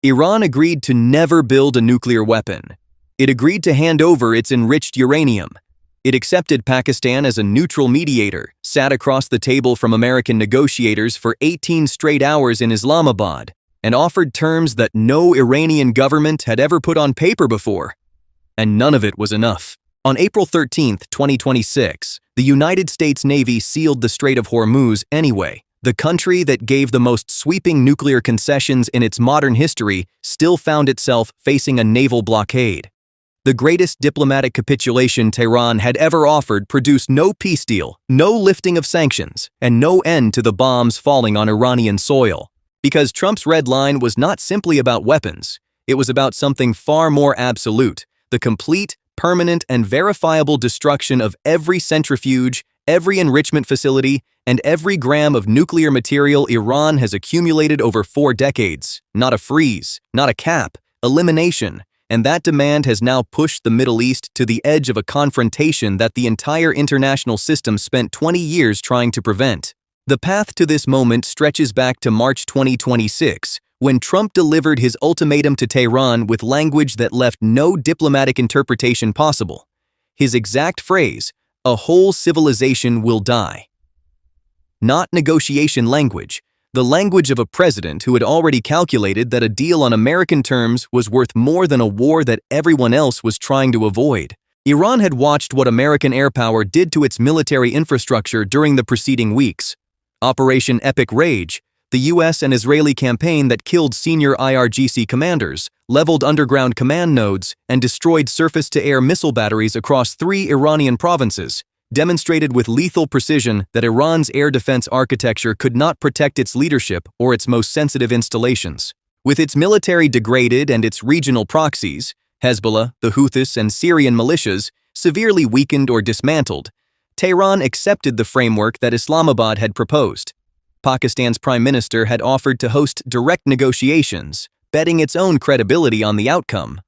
Iran agreed to never build a nuclear weapon. It agreed to hand over its enriched uranium. It accepted Pakistan as a neutral mediator, sat across the table from American negotiators for 18 straight hours in Islamabad, and offered terms that no Iranian government had ever put on paper before. And none of it was enough. On April 13, 2026, the United States Navy sealed the Strait of Hormuz anyway. The country that gave the most sweeping nuclear concessions in its modern history still found itself facing a naval blockade. The greatest diplomatic capitulation Tehran had ever offered produced no peace deal, no lifting of sanctions, and no end to the bombs falling on Iranian soil. Because Trump's red line was not simply about weapons, it was about something far more absolute: the complete, permanent, and verifiable destruction of every centrifuge, every enrichment facility, and every gram of nuclear material Iran has accumulated over 4 decades. Not a freeze, not a cap, elimination. And that demand has now pushed the Middle East to the edge of a confrontation that the entire international system spent 20 years trying to prevent. The path to this moment stretches back to March 2026, when Trump delivered his ultimatum to Tehran with language that left no diplomatic interpretation possible. His exact phrase, "A whole civilization will die." Not negotiation language, the language of a president who had already calculated that a deal on American terms was worth more than a war that everyone else was trying to avoid. Iran had watched what American air power did to its military infrastructure during the preceding weeks. Operation Epic Rage, the US and Israeli campaign that killed senior IRGC commanders, leveled underground command nodes, and destroyed surface-to-air missile batteries across 3 Iranian provinces, demonstrated with lethal precision that Iran's air defense architecture could not protect its leadership or its most sensitive installations. With its military degraded and its regional proxies, Hezbollah, the Houthis, and Syrian militias, severely weakened or dismantled, Tehran accepted the framework that Islamabad had proposed. Pakistan's prime minister had offered to host direct negotiations, betting its own credibility on the outcome.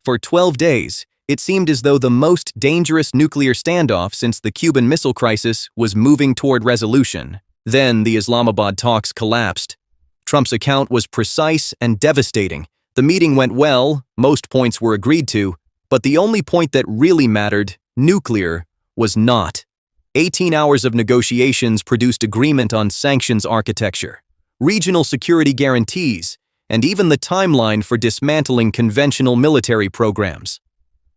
For 12 days, it seemed as though the most dangerous nuclear standoff since the Cuban Missile Crisis was moving toward resolution. Then the Islamabad talks collapsed. Trump's account was precise and devastating. The meeting went well, most points were agreed to, but the only point that really mattered, nuclear, was not. 18 hours of negotiations produced agreement on sanctions architecture, regional security guarantees, and even the timeline for dismantling conventional military programs.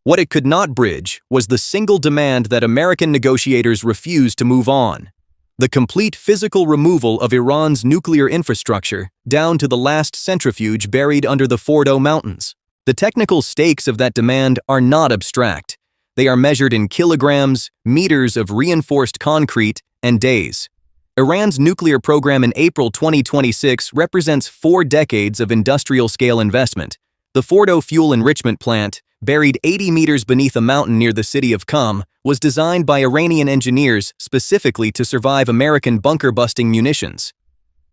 What it could not bridge was the single demand that American negotiators refused to move on: the complete physical removal of Iran's nuclear infrastructure down to the last centrifuge buried under the Fordo mountains. The technical stakes of that demand are not abstract. They are measured in kilograms, meters of reinforced concrete, and days. Iran's nuclear program in April 2026 represents 4 decades of industrial-scale investment. The Fordo fuel enrichment plant, buried 80 meters beneath a mountain near the city of Qom, was designed by Iranian engineers specifically to survive American bunker-busting munitions.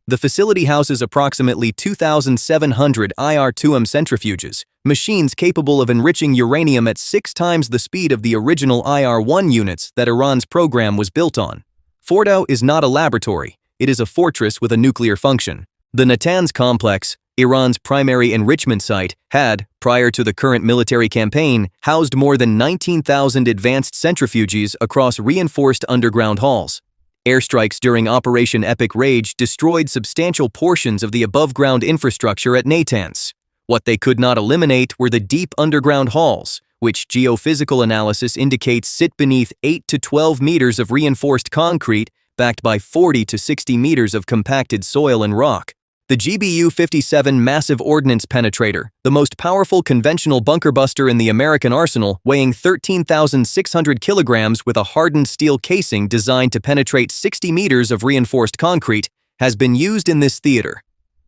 The facility houses approximately 2,700 IR-2M centrifuges, machines capable of enriching uranium at 6 times the speed of the original IR-1 units that Iran's program was built on. Fordo is not a laboratory, it is a fortress with a nuclear function. The Natanz complex, Iran's primary enrichment site, had, prior to the current military campaign, housed more than 19,000 advanced centrifuges across reinforced underground halls. Airstrikes during Operation Epic Rage destroyed substantial portions of the above-ground infrastructure at Natanz. What they could not eliminate were the deep underground halls, which geophysical analysis indicates sit beneath 8 to 12 meters of reinforced concrete backed by 40 to 60 meters of compacted soil and rock. The GBU-57 massive ordnance penetrator, the most powerful conventional bunker buster in the American arsenal, weighing 13,600 kilograms with a hardened steel casing designed to penetrate 60 meters of reinforced concrete, has been used in this theater.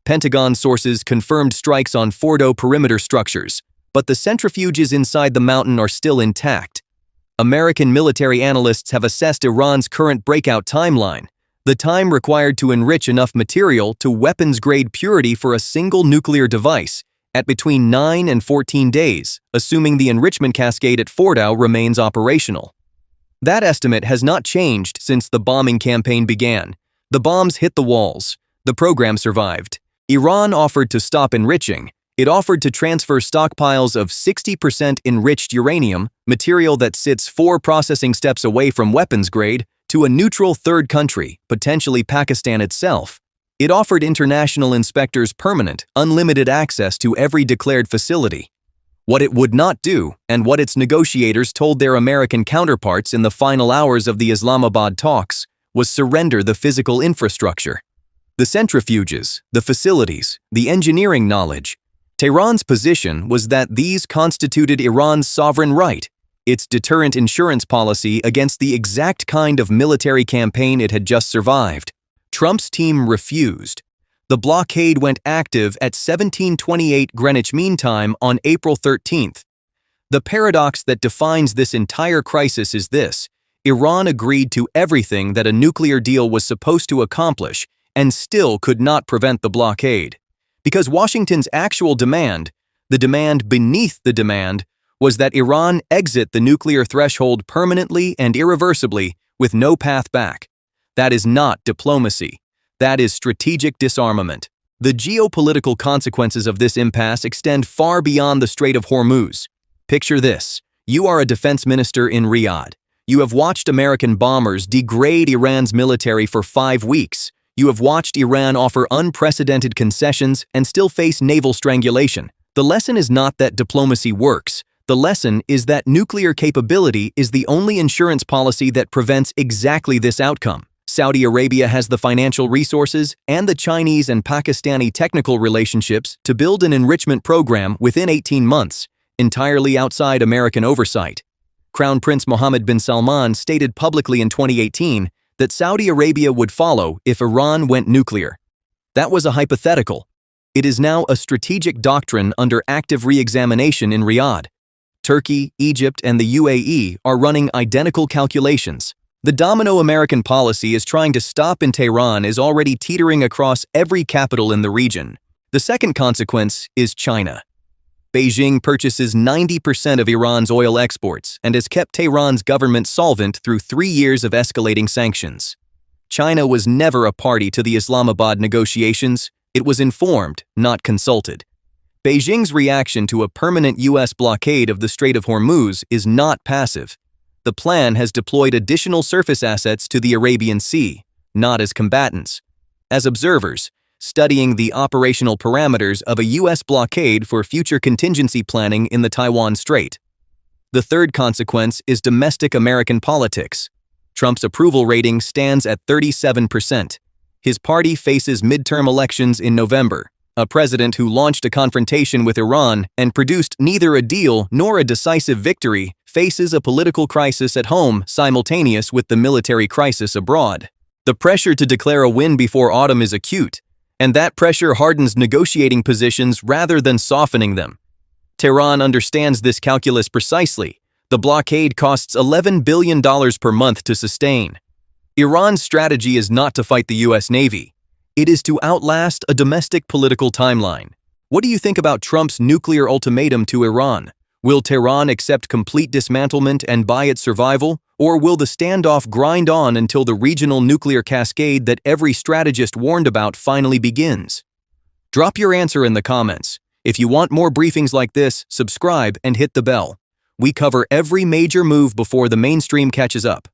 Pentagon sources confirmed strikes on Fordo perimeter structures, but the centrifuges inside the mountain are still intact. American military analysts have assessed Iran's current breakout timeline, the time required to enrich enough material to weapons-grade purity for a single nuclear device, at between 9 and 14 days, assuming the enrichment cascade at Fordow remains operational. That estimate has not changed since the bombing campaign began. The bombs hit the walls. The program survived. Iran offered to stop enriching, It offered to transfer stockpiles of 60% enriched uranium, material that sits 4 processing steps away from weapons grade, to a neutral third country, potentially Pakistan itself. It offered international inspectors permanent, unlimited access to every declared facility. What it would not do, and what its negotiators told their American counterparts in the final hours of the Islamabad talks, was surrender the physical infrastructure. The centrifuges, the facilities, the engineering knowledge. Tehran's position was that these constituted Iran's sovereign right, its deterrent insurance policy against the exact kind of military campaign it had just survived. Trump's team refused. The blockade went active at 1728 Greenwich Mean Time on April 13th. The paradox that defines this entire crisis is this: Iran agreed to everything that a nuclear deal was supposed to accomplish and still could not prevent the blockade. Because Washington's actual demand, the demand beneath the demand, was that Iran exit the nuclear threshold permanently and irreversibly with no path back. That is not diplomacy. That is strategic disarmament. The geopolitical consequences of this impasse extend far beyond the Strait of Hormuz. Picture this. You are a defense minister in Riyadh. You have watched American bombers degrade Iran's military for 5 weeks. You have watched Iran offer unprecedented concessions and still face naval strangulation. The lesson is not that diplomacy works. The lesson is that nuclear capability is the only insurance policy that prevents exactly this outcome. Saudi Arabia has the financial resources and the Chinese and Pakistani technical relationships to build an enrichment program within 18 months, entirely outside American oversight. Crown Prince Mohammed bin Salman stated publicly in 2018 that Saudi Arabia would follow if Iran went nuclear. That was a hypothetical. It is now a strategic doctrine under active re-examination in Riyadh. Turkey, Egypt, and the UAE are running identical calculations. The domino American policy is trying to stop in Tehran is already teetering across every capital in the region. The second consequence is China. Beijing purchases 90% of Iran's oil exports and has kept Tehran's government solvent through 3 years of escalating sanctions. China was never a party to the Islamabad negotiations. It was informed, not consulted. Beijing's reaction to a permanent U.S. blockade of the Strait of Hormuz is not passive. The plan has deployed additional surface assets to the Arabian Sea, not as combatants, as observers, studying the operational parameters of a U.S. blockade for future contingency planning in the Taiwan Strait. The third consequence is domestic American politics. Trump's approval rating stands at 37%. His party faces midterm elections in November. A president who launched a confrontation with Iran and produced neither a deal nor a decisive victory faces a political crisis at home simultaneous with the military crisis abroad. The pressure to declare a win before autumn is acute, and that pressure hardens negotiating positions rather than softening them. Tehran understands this calculus precisely. The blockade costs $11 billion per month to sustain. Iran's strategy is not to fight the U.S. Navy. It is to outlast a domestic political timeline. What do you think about Trump's nuclear ultimatum to Iran? Will Tehran accept complete dismantlement and buy its survival? Or will the standoff grind on until the regional nuclear cascade that every strategist warned about finally begins? Drop your answer in the comments. If you want more briefings like this, subscribe and hit the bell. We cover every major move before the mainstream catches up.